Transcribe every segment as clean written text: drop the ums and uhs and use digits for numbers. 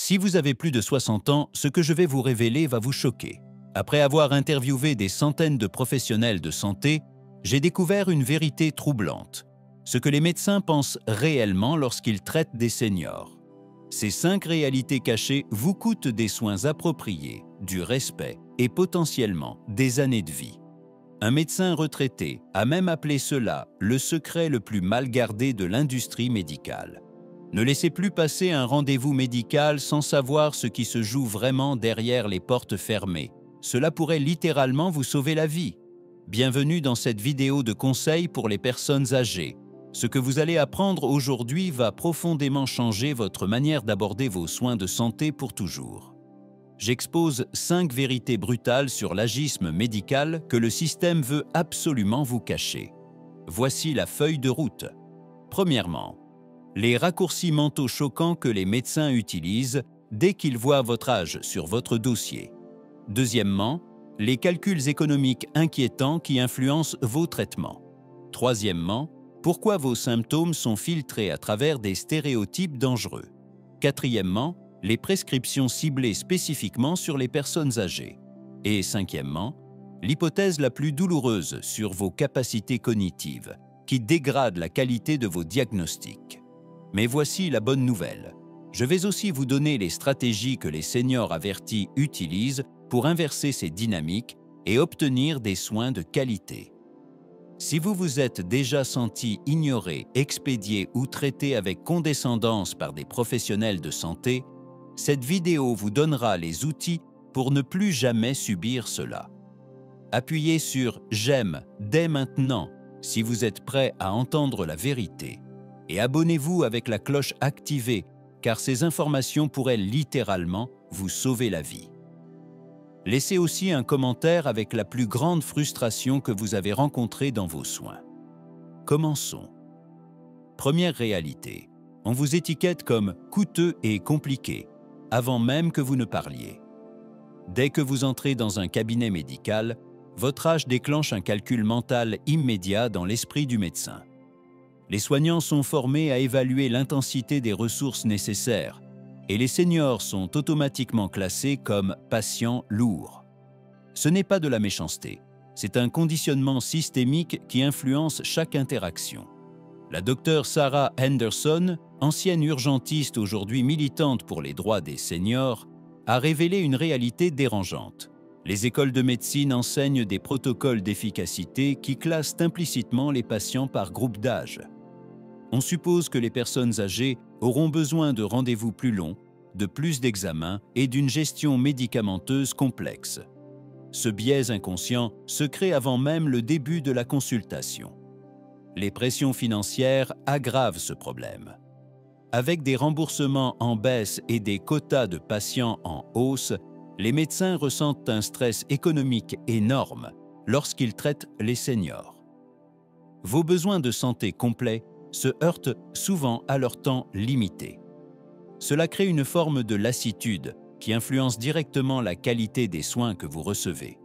Si vous avez plus de 60 ans, ce que je vais vous révéler va vous choquer. Après avoir interviewé des centaines de professionnels de santé, j'ai découvert une vérité troublante. Ce que les médecins pensent réellement lorsqu'ils traitent des seniors. Ces 5 réalités cachées vous coûtent des soins appropriés, du respect et potentiellement des années de vie. Un médecin retraité a même appelé cela le secret le plus mal gardé de l'industrie médicale. Ne laissez plus passer un rendez-vous médical sans savoir ce qui se joue vraiment derrière les portes fermées. Cela pourrait littéralement vous sauver la vie. Bienvenue dans cette vidéo de conseils pour les personnes âgées. Ce que vous allez apprendre aujourd'hui va profondément changer votre manière d'aborder vos soins de santé pour toujours. J'expose 5 vérités brutales sur l'agisme médical que le système veut absolument vous cacher. Voici la feuille de route. Premièrement, les raccourcis mentaux choquants que les médecins utilisent dès qu'ils voient votre âge sur votre dossier. Deuxièmement, les calculs économiques inquiétants qui influencent vos traitements. Troisièmement, pourquoi vos symptômes sont filtrés à travers des stéréotypes dangereux. Quatrièmement, les prescriptions ciblées spécifiquement sur les personnes âgées. Et cinquièmement, l'hypothèse la plus douloureuse sur vos capacités cognitives, qui dégrade la qualité de vos diagnostics. Mais voici la bonne nouvelle. Je vais aussi vous donner les stratégies que les seniors avertis utilisent pour inverser ces dynamiques et obtenir des soins de qualité. Si vous vous êtes déjà senti ignoré, expédié ou traité avec condescendance par des professionnels de santé, cette vidéo vous donnera les outils pour ne plus jamais subir cela. Appuyez sur « J'aime » dès maintenant si vous êtes prêt à entendre la vérité. Et abonnez-vous avec la cloche activée, car ces informations pourraient littéralement vous sauver la vie. Laissez aussi un commentaire avec la plus grande frustration que vous avez rencontrée dans vos soins. Commençons. Première réalité, on vous étiquette comme coûteux et compliqué, avant même que vous ne parliez. Dès que vous entrez dans un cabinet médical, votre âge déclenche un calcul mental immédiat dans l'esprit du médecin. Les soignants sont formés à évaluer l'intensité des ressources nécessaires et les seniors sont automatiquement classés comme patients lourds. Ce n'est pas de la méchanceté, c'est un conditionnement systémique qui influence chaque interaction. La docteure Sarah Henderson, ancienne urgentiste aujourd'hui militante pour les droits des seniors, a révélé une réalité dérangeante. Les écoles de médecine enseignent des protocoles d'efficacité qui classent implicitement les patients par groupe d'âge. On suppose que les personnes âgées auront besoin de rendez-vous plus longs, de plus d'examens et d'une gestion médicamenteuse complexe. Ce biais inconscient se crée avant même le début de la consultation. Les pressions financières aggravent ce problème. Avec des remboursements en baisse et des quotas de patients en hausse, les médecins ressentent un stress économique énorme lorsqu'ils traitent les seniors. Vos besoins de santé complets se heurtent souvent à leur temps limité. Cela crée une forme de lassitude qui influence directement la qualité des soins que vous recevez.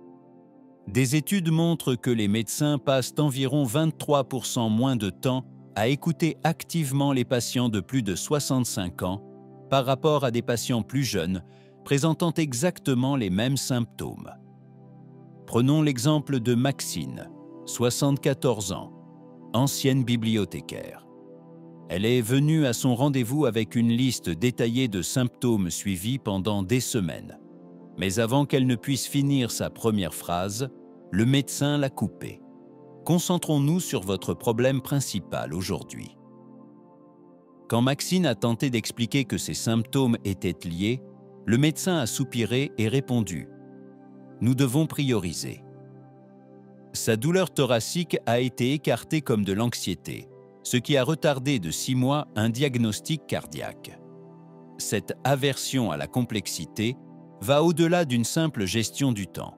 Des études montrent que les médecins passent environ 23% moins de temps à écouter activement les patients de plus de 65 ans par rapport à des patients plus jeunes présentant exactement les mêmes symptômes. Prenons l'exemple de Maxine, 74 ans, ancienne bibliothécaire. Elle est venue à son rendez-vous avec une liste détaillée de symptômes suivis pendant des semaines. Mais avant qu'elle ne puisse finir sa première phrase, le médecin l'a coupée. Concentrons-nous sur votre problème principal aujourd'hui. Quand Maxine a tenté d'expliquer que ses symptômes étaient liés, le médecin a soupiré et répondu « Nous devons prioriser ». Sa douleur thoracique a été écartée comme de l'anxiété, ce qui a retardé de 6 mois un diagnostic cardiaque. Cette aversion à la complexité va au-delà d'une simple gestion du temps.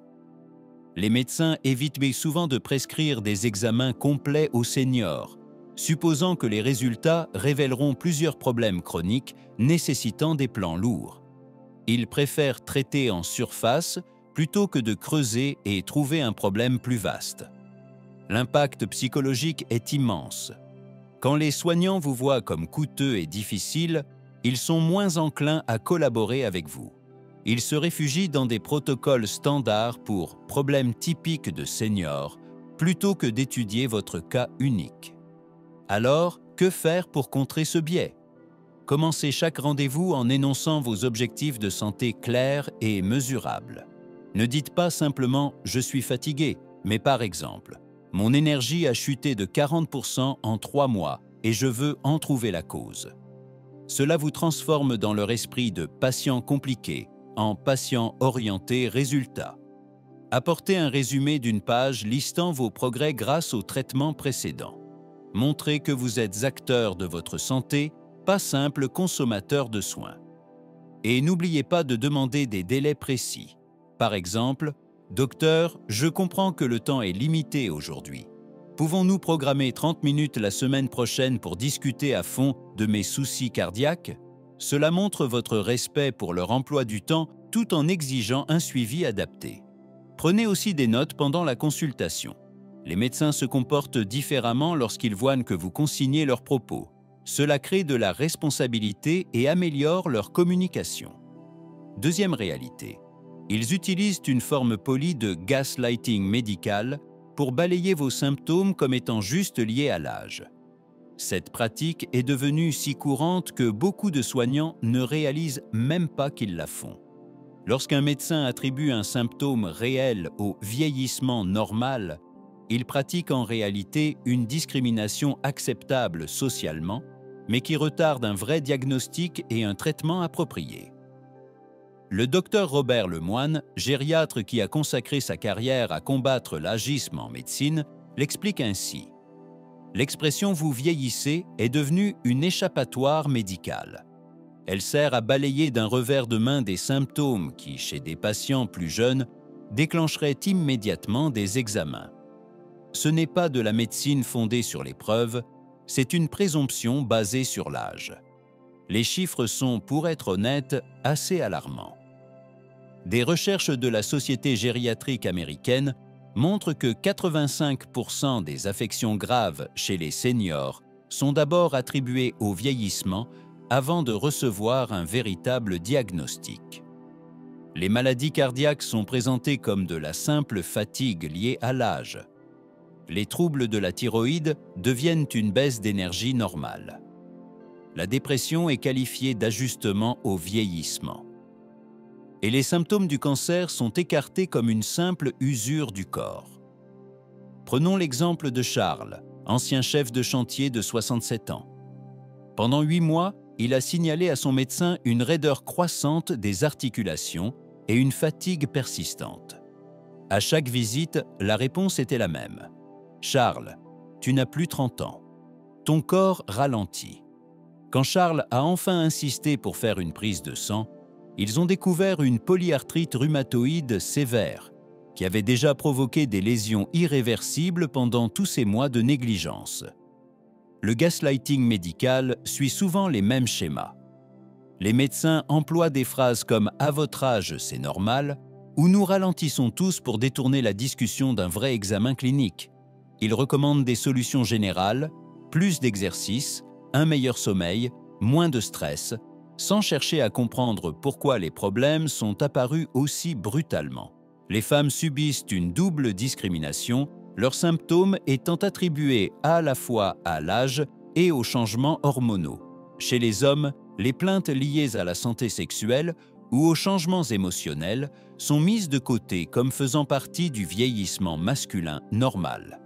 Les médecins évitent souvent de prescrire des examens complets aux seniors, supposant que les résultats révéleront plusieurs problèmes chroniques nécessitant des plans lourds. Ils préfèrent traiter en surface plutôt que de creuser et trouver un problème plus vaste. L'impact psychologique est immense. Quand les soignants vous voient comme coûteux et difficile, Ils sont moins enclins à collaborer avec vous. Ils se réfugient dans des protocoles standards pour problèmes typiques de seniors, plutôt que d'étudier votre cas unique. Alors, que faire pour contrer ce biais? Commencez chaque rendez-vous en énonçant vos objectifs de santé clairs et mesurables. Ne dites pas simplement « je suis fatigué », mais par exemple « mon énergie a chuté de 40% en 3 mois et je veux en trouver la cause ». Cela vous transforme dans leur esprit de patient compliqué en patient orienté résultat. Apportez un résumé d'une page listant vos progrès grâce au traitement précédent. Montrez que vous êtes acteur de votre santé, pas simple consommateur de soins. Et n'oubliez pas de demander des délais précis. Par exemple, « Docteur, je comprends que le temps est limité aujourd'hui. Pouvons-nous programmer 30 minutes la semaine prochaine pour discuter à fond de mes soucis cardiaques ?» Cela montre votre respect pour leur emploi du temps tout en exigeant un suivi adapté. Prenez aussi des notes pendant la consultation. Les médecins se comportent différemment lorsqu'ils voient que vous consignez leurs propos. Cela crée de la responsabilité et améliore leur communication. Deuxième réalité, ils utilisent une forme polie de gaslighting médical pour balayer vos symptômes comme étant juste liés à l'âge. Cette pratique est devenue si courante que beaucoup de soignants ne réalisent même pas qu'ils la font. Lorsqu'un médecin attribue un symptôme réel au vieillissement normal, il pratique en réalité une discrimination acceptable socialement, mais qui retarde un vrai diagnostic et un traitement approprié. Le docteur Robert Lemoine, gériatre qui a consacré sa carrière à combattre l'agisme en médecine, l'explique ainsi. L'expression « vous vieillissez » est devenue une échappatoire médicale. Elle sert à balayer d'un revers de main des symptômes qui, chez des patients plus jeunes, déclencheraient immédiatement des examens. Ce n'est pas de la médecine fondée sur les preuves, c'est une présomption basée sur l'âge. Les chiffres sont, pour être honnêtes, assez alarmants. Des recherches de la Société gériatrique américaine montrent que 85% des affections graves chez les seniors sont d'abord attribuées au vieillissement avant de recevoir un véritable diagnostic. Les maladies cardiaques sont présentées comme de la simple fatigue liée à l'âge. Les troubles de la thyroïde deviennent une baisse d'énergie normale. La dépression est qualifiée d'ajustement au vieillissement. Et les symptômes du cancer sont écartés comme une simple usure du corps. Prenons l'exemple de Charles, ancien chef de chantier de 67 ans. Pendant 8 mois, il a signalé à son médecin une raideur croissante des articulations et une fatigue persistante. À chaque visite, la réponse était la même. « Charles, tu n'as plus 30 ans. Ton corps ralentit. » Quand Charles a enfin insisté pour faire une prise de sang, ils ont découvert une polyarthrite rhumatoïde sévère qui avait déjà provoqué des lésions irréversibles pendant tous ces mois de négligence. Le gaslighting médical suit souvent les mêmes schémas. Les médecins emploient des phrases comme « à votre âge, c'est normal » ou « nous ralentissons tous pour détourner la discussion d'un vrai examen clinique ». Ils recommandent des solutions générales, plus d'exercice, un meilleur sommeil, moins de stress, sans chercher à comprendre pourquoi les problèmes sont apparus aussi brutalement. Les femmes subissent une double discrimination, leurs symptômes étant attribués à la fois à l'âge et aux changements hormonaux. Chez les hommes, les plaintes liées à la santé sexuelle ou aux changements émotionnels sont mises de côté comme faisant partie du vieillissement masculin normal.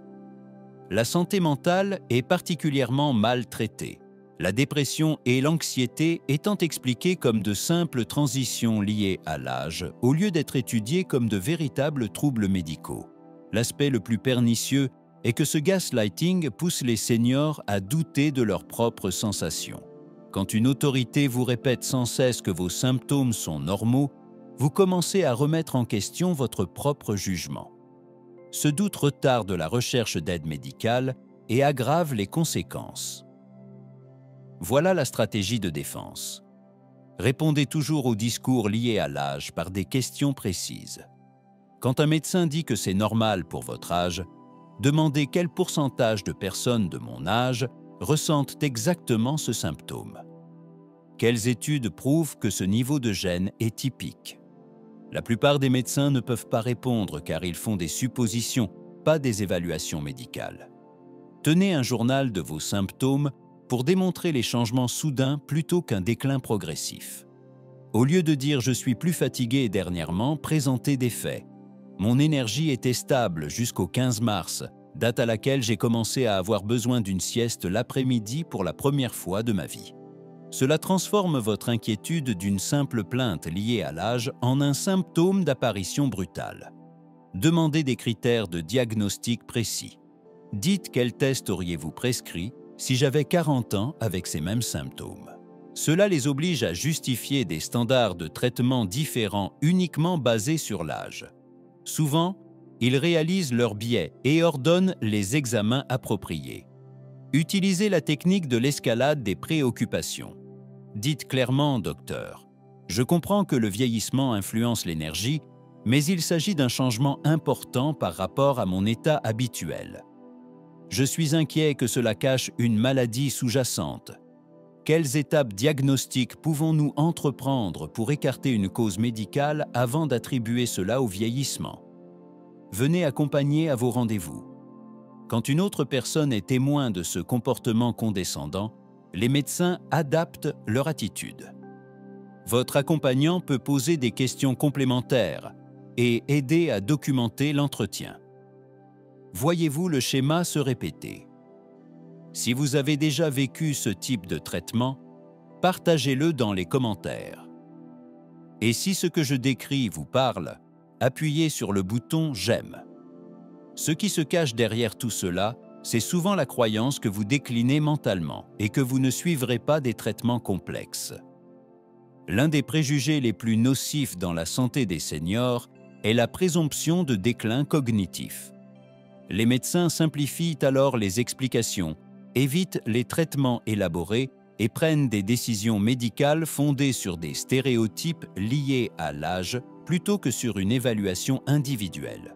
La santé mentale est particulièrement mal traitée. La dépression et l'anxiété étant expliquées comme de simples transitions liées à l'âge, au lieu d'être étudiées comme de véritables troubles médicaux. L'aspect le plus pernicieux est que ce gaslighting pousse les seniors à douter de leurs propres sensations. Quand une autorité vous répète sans cesse que vos symptômes sont normaux, vous commencez à remettre en question votre propre jugement. Ce doute retarde la recherche d'aide médicale et aggrave les conséquences. Voilà la stratégie de défense. Répondez toujours aux discours liés à l'âge par des questions précises. Quand un médecin dit que c'est normal pour votre âge, demandez quel pourcentage de personnes de mon âge ressentent exactement ce symptôme. Quelles études prouvent que ce niveau de gêne est typique? La plupart des médecins ne peuvent pas répondre car ils font des suppositions, pas des évaluations médicales. Tenez un journal de vos symptômes pour démontrer les changements soudains plutôt qu'un déclin progressif. Au lieu de dire « je suis plus fatigué dernièrement », présentez des faits. Mon énergie était stable jusqu'au 15 mars, date à laquelle j'ai commencé à avoir besoin d'une sieste l'après-midi pour la première fois de ma vie. Cela transforme votre inquiétude d'une simple plainte liée à l'âge en un symptôme d'apparition brutale. Demandez des critères de diagnostic précis. Dites quel test auriez-vous prescrit si j'avais 40 ans avec ces mêmes symptômes. Cela les oblige à justifier des standards de traitement différents uniquement basés sur l'âge. Souvent, ils réalisent leur biais et ordonnent les examens appropriés. Utilisez la technique de l'escalade des préoccupations. Dites clairement, docteur, je comprends que le vieillissement influence l'énergie, mais il s'agit d'un changement important par rapport à mon état habituel. Je suis inquiet que cela cache une maladie sous-jacente. Quelles étapes diagnostiques pouvons-nous entreprendre pour écarter une cause médicale avant d'attribuer cela au vieillissement? Venez accompagner à vos rendez-vous. Quand une autre personne est témoin de ce comportement condescendant, les médecins adaptent leur attitude. Votre accompagnant peut poser des questions complémentaires et aider à documenter l'entretien. Voyez-vous le schéma se répéter? Si vous avez déjà vécu ce type de traitement, partagez-le dans les commentaires. Et si ce que je décris vous parle, appuyez sur le bouton « J'aime ». Ce qui se cache derrière tout cela, c'est souvent la croyance que vous déclinez mentalement et que vous ne suivrez pas des traitements complexes. L'un des préjugés les plus nocifs dans la santé des seniors est la présomption de déclin cognitif. Les médecins simplifient alors les explications, évitent les traitements élaborés et prennent des décisions médicales fondées sur des stéréotypes liés à l'âge plutôt que sur une évaluation individuelle.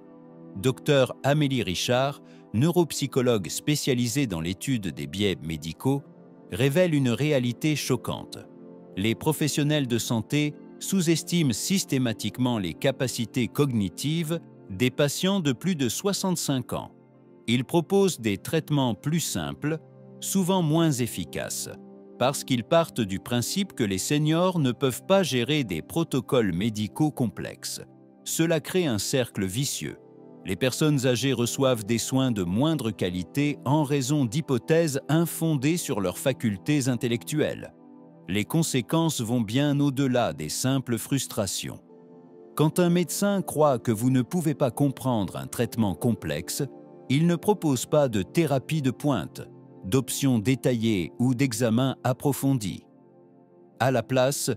Dr Amélie Richard, neuropsychologue spécialisée dans l'étude des biais médicaux, révèle une réalité choquante. Les professionnels de santé sous-estiment systématiquement les capacités cognitives des patients de plus de 65 ans. Ils proposent des traitements plus simples, souvent moins efficaces, parce qu'ils partent du principe que les seniors ne peuvent pas gérer des protocoles médicaux complexes. Cela crée un cercle vicieux. Les personnes âgées reçoivent des soins de moindre qualité en raison d'hypothèses infondées sur leurs facultés intellectuelles. Les conséquences vont bien au-delà des simples frustrations. Quand un médecin croit que vous ne pouvez pas comprendre un traitement complexe, il ne propose pas de thérapie de pointe, d'options détaillées ou d'examens approfondis. À la place,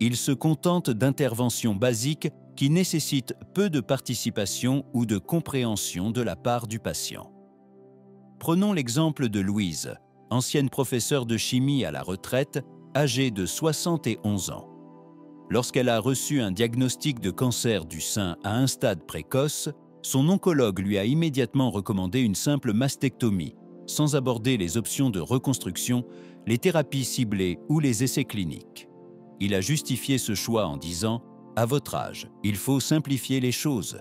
il se contente d'interventions basiques qui nécessitent peu de participation ou de compréhension de la part du patient. Prenons l'exemple de Louise, ancienne professeure de chimie à la retraite, âgée de 71 ans. Lorsqu'elle a reçu un diagnostic de cancer du sein à un stade précoce, son oncologue lui a immédiatement recommandé une simple mastectomie, sans aborder les options de reconstruction, les thérapies ciblées ou les essais cliniques. Il a justifié ce choix en disant « À votre âge, il faut simplifier les choses ».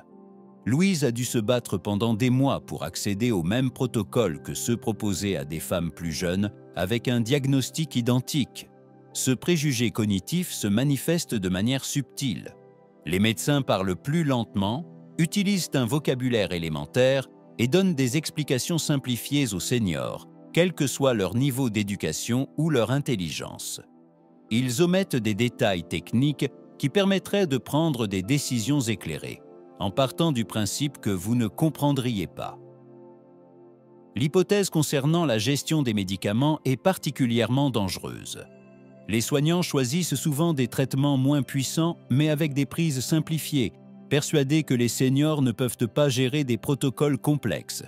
Louise a dû se battre pendant des mois pour accéder au même protocole que ceux proposés à des femmes plus jeunes avec un diagnostic identique. Ce préjugé cognitif se manifeste de manière subtile. Les médecins parlent plus lentement, utilisent un vocabulaire élémentaire et donnent des explications simplifiées aux seniors, quel que soit leur niveau d'éducation ou leur intelligence. Ils omettent des détails techniques qui permettraient de prendre des décisions éclairées, en partant du principe que vous ne comprendriez pas. L'hypothèse concernant la gestion des médicaments est particulièrement dangereuse. Les soignants choisissent souvent des traitements moins puissants, mais avec des prises simplifiées, persuadés que les seniors ne peuvent pas gérer des protocoles complexes.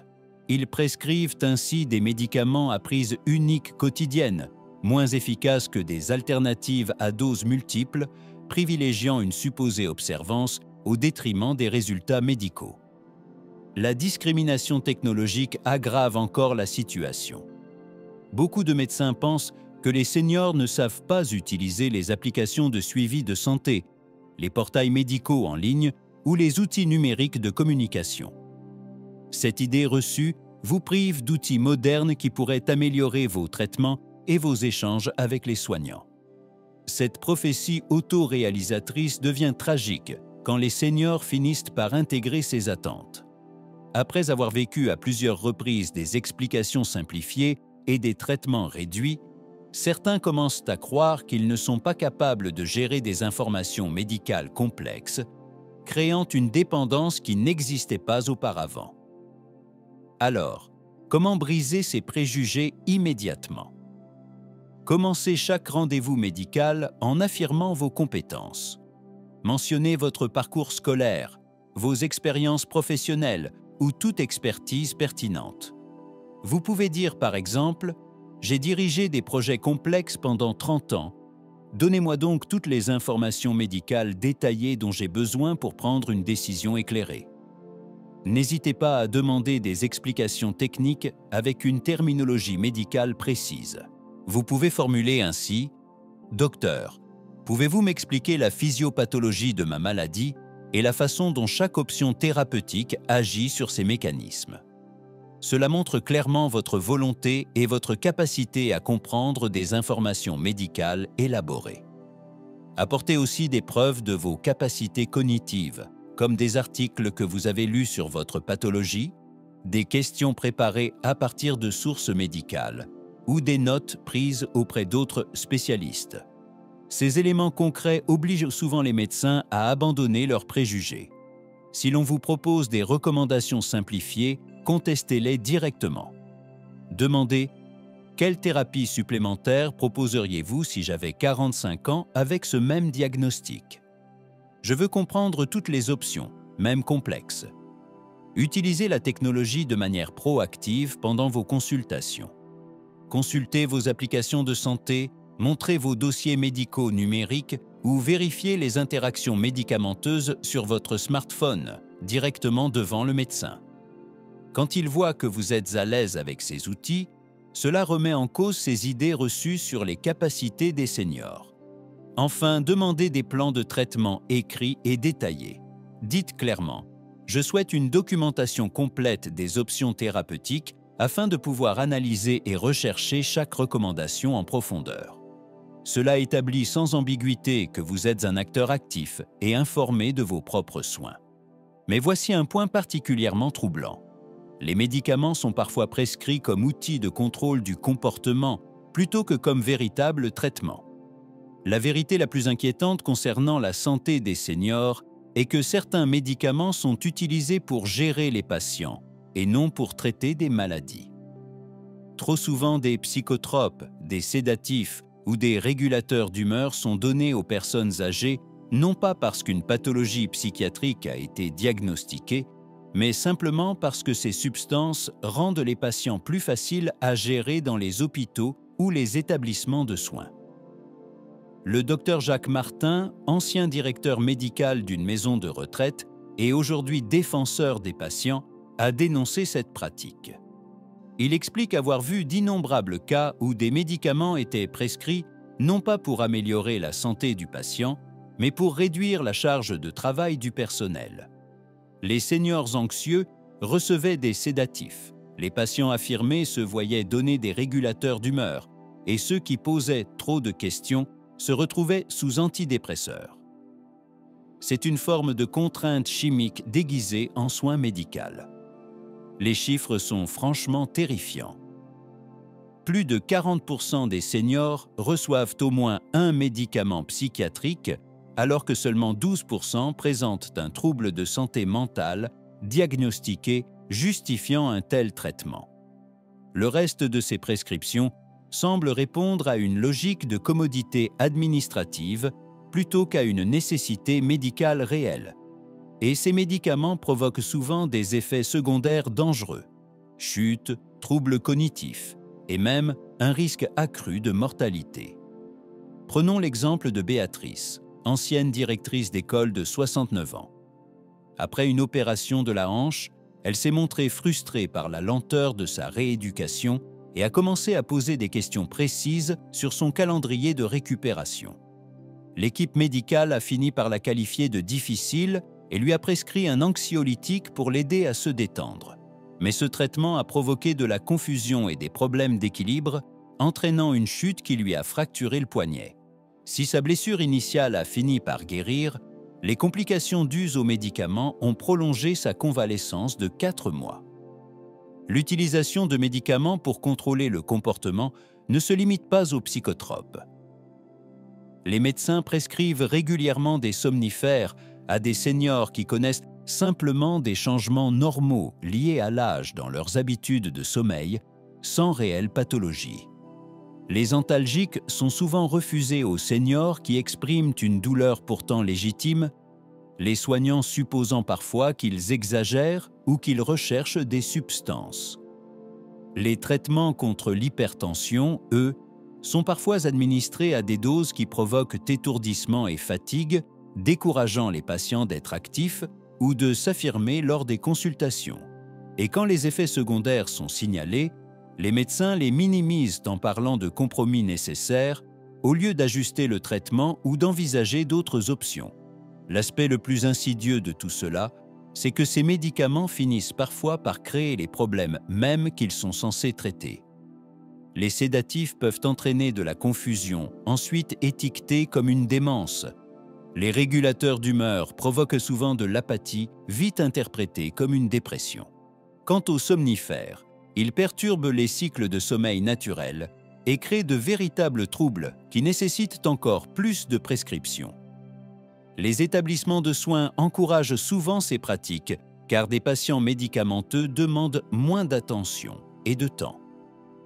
Ils prescrivent ainsi des médicaments à prise unique quotidienne, moins efficaces que des alternatives à doses multiples, privilégiant une supposée observance au détriment des résultats médicaux. La discrimination technologique aggrave encore la situation. Beaucoup de médecins pensent que les seniors ne savent pas utiliser les applications de suivi de santé, les portails médicaux en ligne ou les outils numériques de communication. Cette idée reçue vous prive d'outils modernes qui pourraient améliorer vos traitements et vos échanges avec les soignants. Cette prophétie autoréalisatrice devient tragique quand les seniors finissent par intégrer ces attentes. Après avoir vécu à plusieurs reprises des explications simplifiées et des traitements réduits, certains commencent à croire qu'ils ne sont pas capables de gérer des informations médicales complexes, créant une dépendance qui n'existait pas auparavant. Alors, comment briser ces préjugés immédiatement? Commencez chaque rendez-vous médical en affirmant vos compétences. Mentionnez votre parcours scolaire, vos expériences professionnelles ou toute expertise pertinente. Vous pouvez dire par exemple « J'ai dirigé des projets complexes pendant 30 ans. Donnez-moi donc toutes les informations médicales détaillées dont j'ai besoin pour prendre une décision éclairée. » N'hésitez pas à demander des explications techniques avec une terminologie médicale précise. Vous pouvez formuler ainsi « Docteur, pouvez-vous m'expliquer la physiopathologie de ma maladie et la façon dont chaque option thérapeutique agit sur ces mécanismes ?» Cela montre clairement votre volonté et votre capacité à comprendre des informations médicales élaborées. Apportez aussi des preuves de vos capacités cognitives, comme des articles que vous avez lus sur votre pathologie, des questions préparées à partir de sources médicales ou des notes prises auprès d'autres spécialistes. Ces éléments concrets obligent souvent les médecins à abandonner leurs préjugés. Si l'on vous propose des recommandations simplifiées, contestez-les directement. Demandez « Quelle thérapie supplémentaire proposeriez-vous si j'avais 45 ans avec ce même diagnostic ?» Je veux comprendre toutes les options, même complexes. Utilisez la technologie de manière proactive pendant vos consultations. Consultez vos applications de santé, montrez vos dossiers médicaux numériques ou vérifiez les interactions médicamenteuses sur votre smartphone, directement devant le médecin. Quand il voit que vous êtes à l'aise avec ces outils, cela remet en cause ses idées reçues sur les capacités des seniors. Enfin, demandez des plans de traitement écrits et détaillés. Dites clairement « Je souhaite une documentation complète des options thérapeutiques afin de pouvoir analyser et rechercher chaque recommandation en profondeur. » Cela établit sans ambiguïté que vous êtes un acteur actif et informé de vos propres soins. Mais voici un point particulièrement troublant. Les médicaments sont parfois prescrits comme outil de contrôle du comportement plutôt que comme véritable traitement. La vérité la plus inquiétante concernant la santé des seniors est que certains médicaments sont utilisés pour gérer les patients et non pour traiter des maladies. Trop souvent, des psychotropes, des sédatifs ou des régulateurs d'humeur sont donnés aux personnes âgées non pas parce qu'une pathologie psychiatrique a été diagnostiquée, mais simplement parce que ces substances rendent les patients plus faciles à gérer dans les hôpitaux ou les établissements de soins. Le Dr Jacques Martin, ancien directeur médical d'une maison de retraite et aujourd'hui défenseur des patients, a dénoncé cette pratique. Il explique avoir vu d'innombrables cas où des médicaments étaient prescrits non pas pour améliorer la santé du patient, mais pour réduire la charge de travail du personnel. Les seniors anxieux recevaient des sédatifs, les patients affirmés se voyaient donner des régulateurs d'humeur et ceux qui posaient trop de questions se retrouvaient sous antidépresseurs. C'est une forme de contrainte chimique déguisée en soin médical. Les chiffres sont franchement terrifiants. Plus de 40% des seniors reçoivent au moins un médicament psychiatrique, alors que seulement 12% présentent un trouble de santé mentale diagnostiqué justifiant un tel traitement. Le reste de ces prescriptions semble répondre à une logique de commodité administrative plutôt qu'à une nécessité médicale réelle. Et ces médicaments provoquent souvent des effets secondaires dangereux, chute, troubles cognitifs et même un risque accru de mortalité. Prenons l'exemple de Béatrice, ancienne directrice d'école de 69 ans. Après une opération de la hanche, elle s'est montrée frustrée par la lenteur de sa rééducation et a commencé à poser des questions précises sur son calendrier de récupération. L'équipe médicale a fini par la qualifier de difficile et lui a prescrit un anxiolytique pour l'aider à se détendre. Mais ce traitement a provoqué de la confusion et des problèmes d'équilibre, entraînant une chute qui lui a fracturé le poignet. Si sa blessure initiale a fini par guérir, les complications dues aux médicaments ont prolongé sa convalescence de 4 mois. L'utilisation de médicaments pour contrôler le comportement ne se limite pas aux psychotropes. Les médecins prescrivent régulièrement des somnifères à des seniors qui connaissent simplement des changements normaux liés à l'âge dans leurs habitudes de sommeil, sans réelle pathologie. Les antalgiques sont souvent refusés aux seniors qui expriment une douleur pourtant légitime, les soignants supposant parfois qu'ils exagèrent ou qu'ils recherchent des substances. Les traitements contre l'hypertension, eux, sont parfois administrés à des doses qui provoquent étourdissement et fatigue, décourageant les patients d'être actifs ou de s'affirmer lors des consultations. Et quand les effets secondaires sont signalés, les médecins les minimisent en parlant de compromis nécessaires au lieu d'ajuster le traitement ou d'envisager d'autres options. L'aspect le plus insidieux de tout cela, c'est que ces médicaments finissent parfois par créer les problèmes mêmes qu'ils sont censés traiter. Les sédatifs peuvent entraîner de la confusion, ensuite étiquetés comme une démence. Les régulateurs d'humeur provoquent souvent de l'apathie, vite interprétée comme une dépression. Quant aux somnifères, ils perturbent les cycles de sommeil naturels et créent de véritables troubles qui nécessitent encore plus de prescriptions. Les établissements de soins encouragent souvent ces pratiques car des patients médicamenteux demandent moins d'attention et de temps.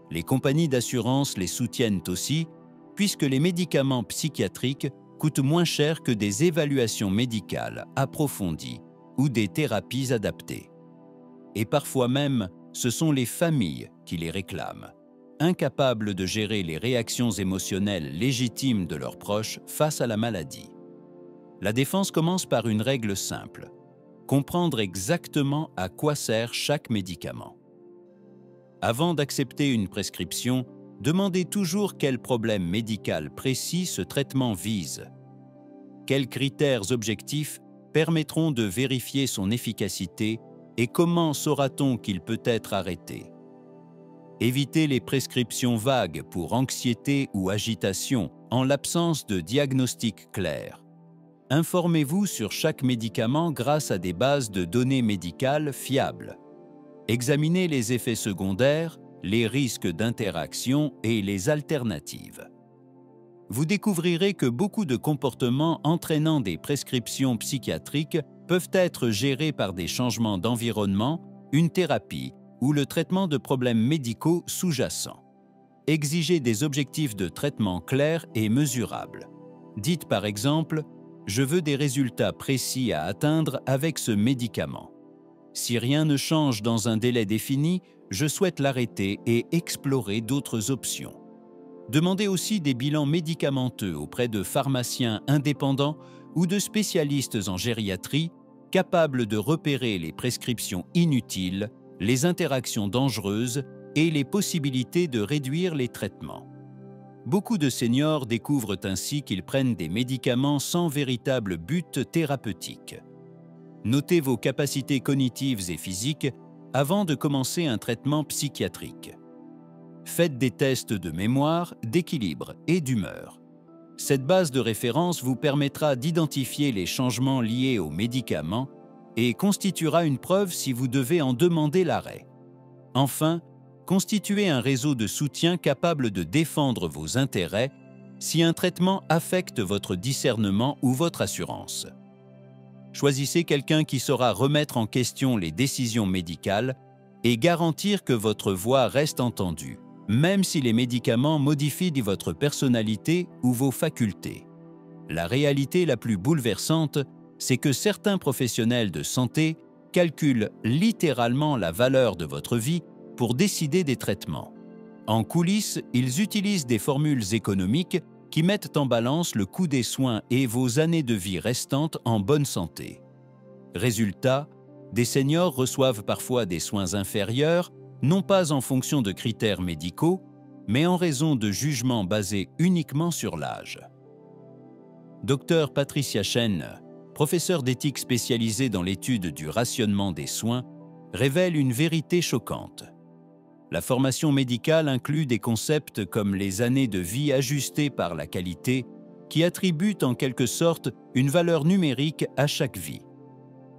Les compagnies d'assurance les soutiennent aussi puisque les médicaments psychiatriques coûtent moins cher que des évaluations médicales approfondies ou des thérapies adaptées. Et parfois même, ce sont les familles qui les réclament, incapables de gérer les réactions émotionnelles légitimes de leurs proches face à la maladie. La défense commence par une règle simple: comprendre exactement à quoi sert chaque médicament. Avant d'accepter une prescription, demandez toujours quel problème médical précis ce traitement vise. Quels critères objectifs permettront de vérifier son efficacité et comment saura-t-on qu'il peut être arrêté? Évitez les prescriptions vagues pour anxiété ou agitation en l'absence de diagnostic clair. Informez-vous sur chaque médicament grâce à des bases de données médicales fiables. Examinez les effets secondaires, les risques d'interaction et les alternatives. Vous découvrirez que beaucoup de comportements entraînant des prescriptions psychiatriques peuvent être gérés par des changements d'environnement, une thérapie ou le traitement de problèmes médicaux sous-jacents. Exigez des objectifs de traitement clairs et mesurables. Dites par exemple « Je veux des résultats précis à atteindre avec ce médicament. Si rien ne change dans un délai défini, je souhaite l'arrêter et explorer d'autres options. » Demandez aussi des bilans médicamenteux auprès de pharmaciens indépendants ou de spécialistes en gériatrie capables de repérer les prescriptions inutiles, les interactions dangereuses et les possibilités de réduire les traitements. Beaucoup de seniors découvrent ainsi qu'ils prennent des médicaments sans véritable but thérapeutique. Notez vos capacités cognitives et physiques avant de commencer un traitement psychiatrique. Faites des tests de mémoire, d'équilibre et d'humeur. Cette base de référence vous permettra d'identifier les changements liés aux médicaments et constituera une preuve si vous devez en demander l'arrêt. Enfin, constituez un réseau de soutien capable de défendre vos intérêts si un traitement affecte votre discernement ou votre assurance. Choisissez quelqu'un qui saura remettre en question les décisions médicales et garantir que votre voix reste entendue, même si les médicaments modifient votre personnalité ou vos facultés. La réalité la plus bouleversante, c'est que certains professionnels de santé calculent littéralement la valeur de votre vie pour décider des traitements. En coulisses, ils utilisent des formules économiques qui mettent en balance le coût des soins et vos années de vie restantes en bonne santé. Résultat, des seniors reçoivent parfois des soins inférieurs non pas en fonction de critères médicaux, mais en raison de jugements basés uniquement sur l'âge. Dr Patricia Chen, professeure d'éthique spécialisée dans l'étude du rationnement des soins, révèle une vérité choquante. La formation médicale inclut des concepts comme les années de vie ajustées par la qualité, qui attribuent en quelque sorte une valeur numérique à chaque vie.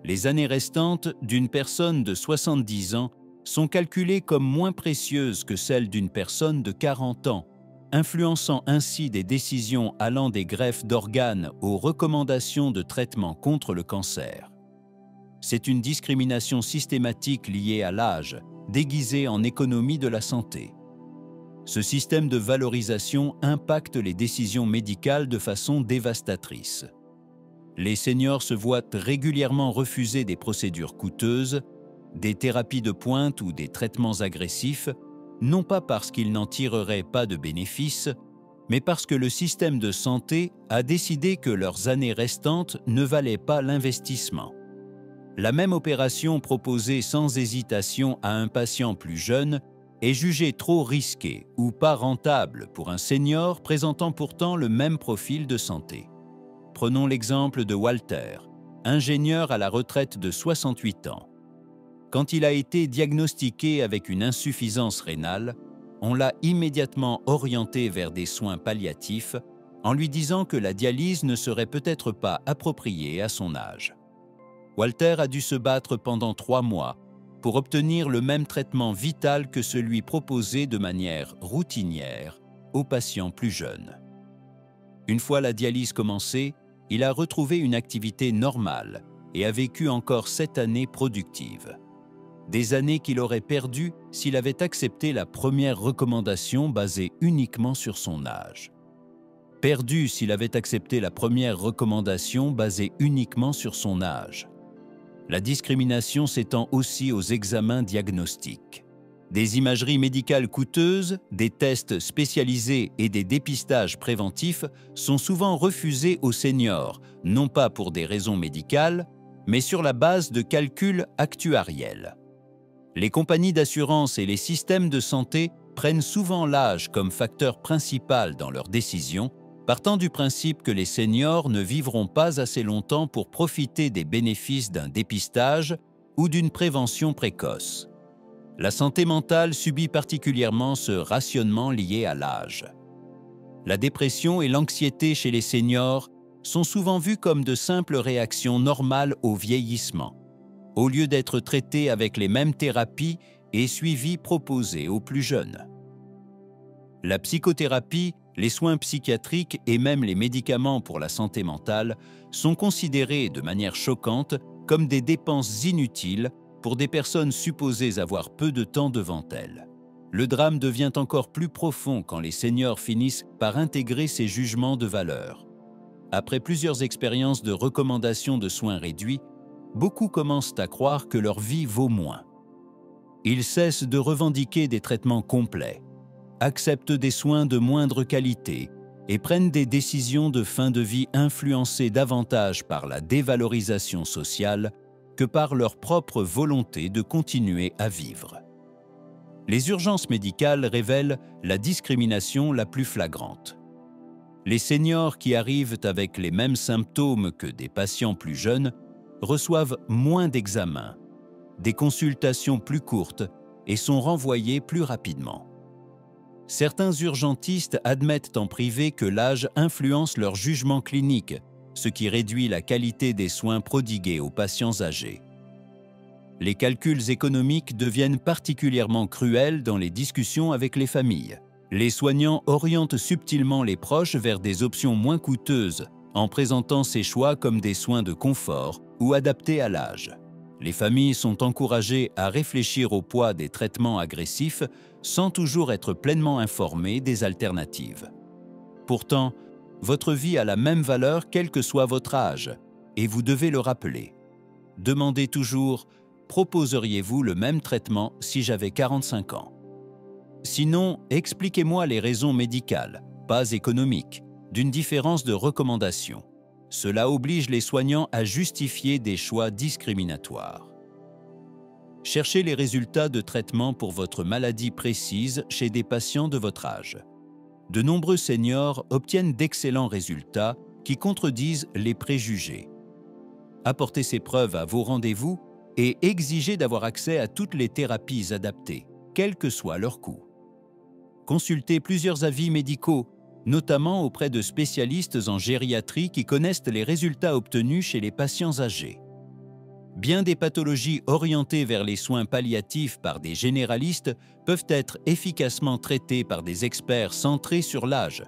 Les années restantes d'une personne de 70 ans sont calculées comme moins précieuses que celles d'une personne de 40 ans, influençant ainsi des décisions allant des greffes d'organes aux recommandations de traitement contre le cancer. C'est une discrimination systématique liée à l'âge, déguisée en économie de la santé. Ce système de valorisation impacte les décisions médicales de façon dévastatrice. Les seniors se voient régulièrement refuser des procédures coûteuses, des thérapies de pointe ou des traitements agressifs, non pas parce qu'ils n'en tireraient pas de bénéfices, mais parce que le système de santé a décidé que leurs années restantes ne valaient pas l'investissement. La même opération proposée sans hésitation à un patient plus jeune est jugée trop risquée ou pas rentable pour un senior présentant pourtant le même profil de santé. Prenons l'exemple de Walter, ingénieur à la retraite de 68 ans. Quand il a été diagnostiqué avec une insuffisance rénale, on l'a immédiatement orienté vers des soins palliatifs en lui disant que la dialyse ne serait peut-être pas appropriée à son âge. Walter a dû se battre pendant 3 mois pour obtenir le même traitement vital que celui proposé de manière routinière aux patients plus jeunes. Une fois la dialyse commencée, il a retrouvé une activité normale et a vécu encore 7 années productives. Des années qu'il aurait perdues s'il avait accepté la première recommandation basée uniquement sur son âge. Perdu s'il avait accepté la première recommandation basée uniquement sur son âge. La discrimination s'étend aussi aux examens diagnostiques. Des imageries médicales coûteuses, des tests spécialisés et des dépistages préventifs sont souvent refusés aux seniors, non pas pour des raisons médicales, mais sur la base de calculs actuariels. Les compagnies d'assurance et les systèmes de santé prennent souvent l'âge comme facteur principal dans leurs décisions, partant du principe que les seniors ne vivront pas assez longtemps pour profiter des bénéfices d'un dépistage ou d'une prévention précoce. La santé mentale subit particulièrement ce rationnement lié à l'âge. La dépression et l'anxiété chez les seniors sont souvent vues comme de simples réactions normales au vieillissement, au lieu d'être traitées avec les mêmes thérapies et suivis proposés aux plus jeunes. La psychothérapie, les soins psychiatriques et même les médicaments pour la santé mentale sont considérés de manière choquante comme des dépenses inutiles pour des personnes supposées avoir peu de temps devant elles. Le drame devient encore plus profond quand les seniors finissent par intégrer ces jugements de valeur. Après plusieurs expériences de recommandation de soins réduits, beaucoup commencent à croire que leur vie vaut moins. Ils cessent de revendiquer des traitements complets, acceptent des soins de moindre qualité et prennent des décisions de fin de vie influencées davantage par la dévalorisation sociale que par leur propre volonté de continuer à vivre. Les urgences médicales révèlent la discrimination la plus flagrante. Les seniors qui arrivent avec les mêmes symptômes que des patients plus jeunes reçoivent moins d'examens, des consultations plus courtes et sont renvoyés plus rapidement. Certains urgentistes admettent en privé que l'âge influence leur jugement clinique, ce qui réduit la qualité des soins prodigués aux patients âgés. Les calculs économiques deviennent particulièrement cruels dans les discussions avec les familles. Les soignants orientent subtilement les proches vers des options moins coûteuses en présentant ces choix comme des soins de confort ou adaptés à l'âge. Les familles sont encouragées à réfléchir au poids des traitements agressifs sans toujours être pleinement informées des alternatives. Pourtant, votre vie a la même valeur quel que soit votre âge, et vous devez le rappeler. Demandez toujours « Proposeriez-vous le même traitement si j'avais 45 ans ?» Sinon, expliquez-moi les raisons médicales, pas économiques, d'une différence de recommandation. Cela oblige les soignants à justifier des choix discriminatoires. Cherchez les résultats de traitement pour votre maladie précise chez des patients de votre âge. De nombreux seniors obtiennent d'excellents résultats qui contredisent les préjugés. Apportez ces preuves à vos rendez-vous et exigez d'avoir accès à toutes les thérapies adaptées, quel que soit leur coût. Consultez plusieurs avis médicaux, notamment auprès de spécialistes en gériatrie qui connaissent les résultats obtenus chez les patients âgés. Bien des pathologies orientées vers les soins palliatifs par des généralistes peuvent être efficacement traitées par des experts centrés sur l'âge.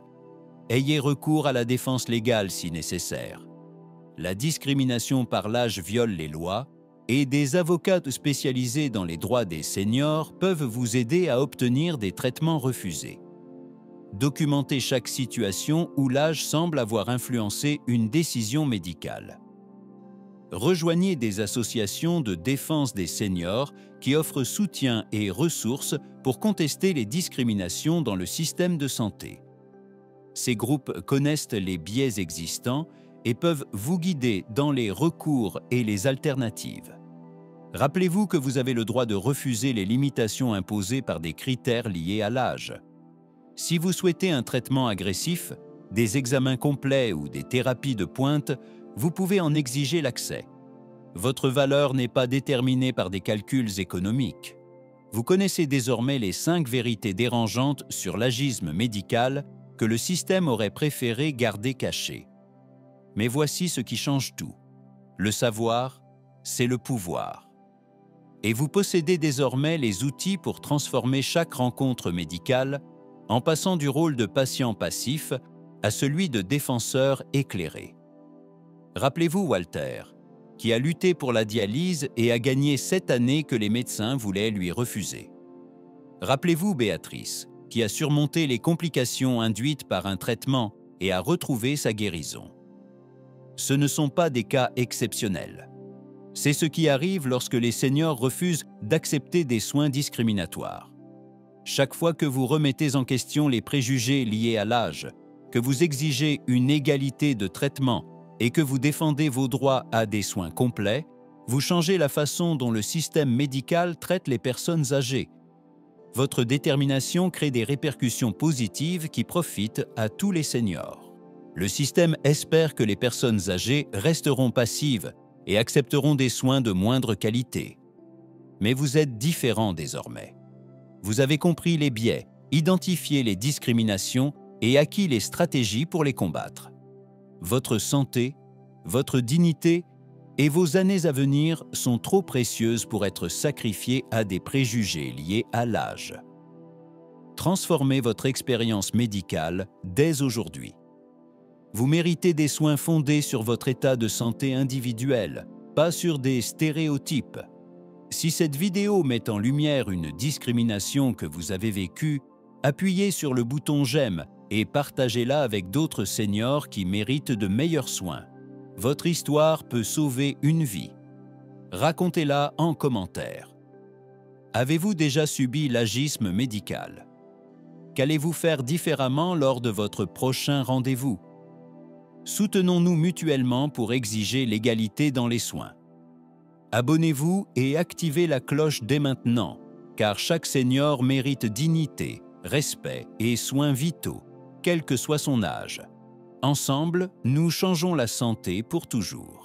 Ayez recours à la défense légale si nécessaire. La discrimination par l'âge viole les lois et des avocats spécialisés dans les droits des seniors peuvent vous aider à obtenir des traitements refusés. Documentez chaque situation où l'âge semble avoir influencé une décision médicale. Rejoignez des associations de défense des seniors qui offrent soutien et ressources pour contester les discriminations dans le système de santé. Ces groupes connaissent les biais existants et peuvent vous guider dans les recours et les alternatives. Rappelez-vous que vous avez le droit de refuser les limitations imposées par des critères liés à l'âge. Si vous souhaitez un traitement agressif, des examens complets ou des thérapies de pointe, vous pouvez en exiger l'accès. Votre valeur n'est pas déterminée par des calculs économiques. Vous connaissez désormais les 5 vérités dérangeantes sur l'agisme médical que le système aurait préféré garder cachées. Mais voici ce qui change tout. Le savoir, c'est le pouvoir. Et vous possédez désormais les outils pour transformer chaque rencontre médicale en passant du rôle de patient passif à celui de défenseur éclairé. Rappelez-vous Walter, qui a lutté pour la dialyse et a gagné 7 années que les médecins voulaient lui refuser. Rappelez-vous Béatrice, qui a surmonté les complications induites par un traitement et a retrouvé sa guérison. Ce ne sont pas des cas exceptionnels. C'est ce qui arrive lorsque les seniors refusent d'accepter des soins discriminatoires. Chaque fois que vous remettez en question les préjugés liés à l'âge, que vous exigez une égalité de traitement et que vous défendez vos droits à des soins complets, vous changez la façon dont le système médical traite les personnes âgées. Votre détermination crée des répercussions positives qui profitent à tous les seniors. Le système espère que les personnes âgées resteront passives et accepteront des soins de moindre qualité. Mais vous êtes différent désormais. Vous avez compris les biais, identifié les discriminations et acquis les stratégies pour les combattre. Votre santé, votre dignité et vos années à venir sont trop précieuses pour être sacrifiées à des préjugés liés à l'âge. Transformez votre expérience médicale dès aujourd'hui. Vous méritez des soins fondés sur votre état de santé individuel, pas sur des stéréotypes. Si cette vidéo met en lumière une discrimination que vous avez vécue, appuyez sur le bouton « J'aime » et partagez-la avec d'autres seniors qui méritent de meilleurs soins. Votre histoire peut sauver une vie. Racontez-la en commentaire. Avez-vous déjà subi l'agisme médical? Qu'allez-vous faire différemment lors de votre prochain rendez-vous? Soutenons-nous mutuellement pour exiger l'égalité dans les soins. Abonnez-vous et activez la cloche dès maintenant, car chaque senior mérite dignité, respect et soins vitaux, quel que soit son âge. Ensemble, nous changeons la santé pour toujours.